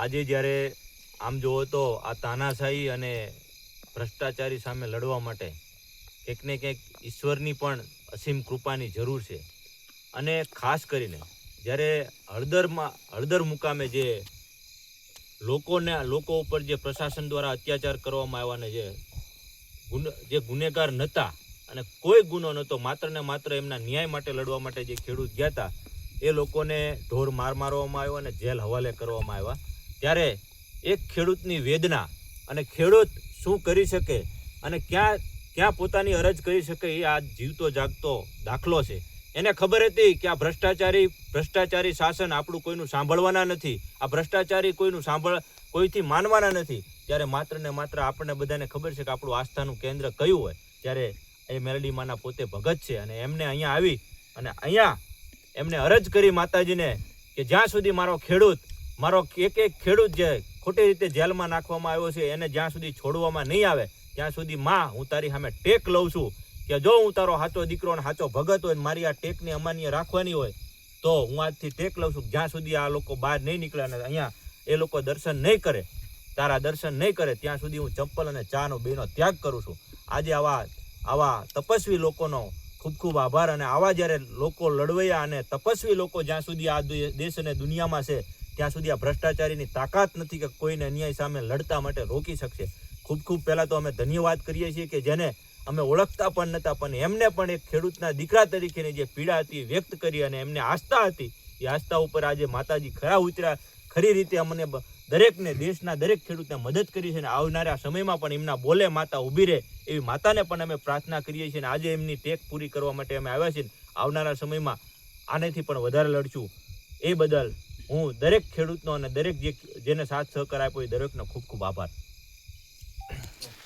આજે જ્યારે આમ જોવો તો આ તાનાશાહી અને ભ્રષ્ટાચારી સામે લડવા માટે કંઈક ને કંઈક ઈશ્વરની પણ અસીમ કૃપાની જરૂર છે. અને ખાસ કરીને જ્યારે હળદર મુકામે જે લોકો ઉપર જે પ્રશાસન દ્વારા અત્યાચાર કરવામાં આવ્યા ને જે ગુનેગાર નહોતા અને કોઈ ગુનો નહોતો, માત્ર ને માત્ર એમના ન્યાય માટે લડવા માટે જે ખેડૂત ગયા હતા એ લોકોને ઢોર મારવામાં આવ્યો અને જેલ હવાલે કરવામાં આવ્યા. ત્યારે એક ખેડૂતની વેદના અને ખેડૂત શું કરી શકે અને ક્યાં પોતાની અરજ કરી શકે એ આ જીવતો જાગતો દાખલો છે. એને ખબર હતી કે આ ભ્રષ્ટાચારી શાસન આપણું કોઈનું સાંભળવાના નથી, આ ભ્રષ્ટાચારી કોઈથી માનવાના નથી. ત્યારે માત્ર ને માત્ર આપણને બધાને ખબર છે કે આપણું આસ્થાનું કેન્દ્ર કયું હોય. ત્યારે એ મેલડીમાના પોતે ભગત છે અને એમને અહીંયા આવી અને અહીંયા એમને અરજ કરી માતાજીને કે જ્યાં સુધી મારો એક ખેડૂત જે ખોટી રીતે જેલમાં નાખવામાં આવ્યો છે એને જ્યાં સુધી છોડવામાં નહીં આવે ત્યાં સુધી માં હું તારી સામે ટેક લઉં છું કે જો હું તારો સાચો દીકરો અને સાચો ભગત હોય, મારી આ ટેકને અમાન્ય રાખવાની હોય તો હું આજથી ટેક લઉં છું. જ્યાં સુધી આ લોકો બહાર નહીં નીકળે અને અહીંયા એ લોકો દર્શન નહીં કરે, તારા દર્શન નહીં કરે, ત્યાં સુધી હું ચપ્પલ અને ચાનો બેનો ત્યાગ કરું છું. આજે આવા તપસ્વી લોકોનો ખૂબ ખૂબ આભાર. અને આવા જ્યારે લોકો લડવૈયા અને તપસ્વી લોકો જ્યાં સુધી આ દેશ અને દુનિયામાં છે ત્યાં સુધી આ ભ્રષ્ટાચારીની તાકાત નથી કે કોઈને અન્યાય સામે લડતા માટે રોકી શકશે. ખૂબ ખૂબ પહેલાં તો અમે ધન્યવાદ કરીએ છીએ કે જેને અમે ઓળખતા પણ નહોતા પણ એમને પણ એક ખેડૂતના દીકરા તરીકેની જે પીડા હતી વ્યક્ત કરી અને એમને આસ્થા હતી એ આસ્થા ઉપર આજે માતાજી ખરા ઉતર્યા. ખરી રીતે અમને દરેકને, દેશના દરેક ખેડૂતને મદદ કરી છે અને આવનારા સમયમાં પણ એમના બોલે માતા ઊભી રહે એવી માતાને પણ અમે પ્રાર્થના કરીએ છીએ. અને આજે એમની ટેક પૂરી કરવા માટે અમે આવ્યા છીએ. આવનારા સમયમાં આનેથી પણ વધારે લડશું. એ બદલ હું દરેક ખેડૂતનો અને દરેક જેને સાથ સહકાર આપ્યો એ દરેકનો ખૂબ ખૂબ આભાર.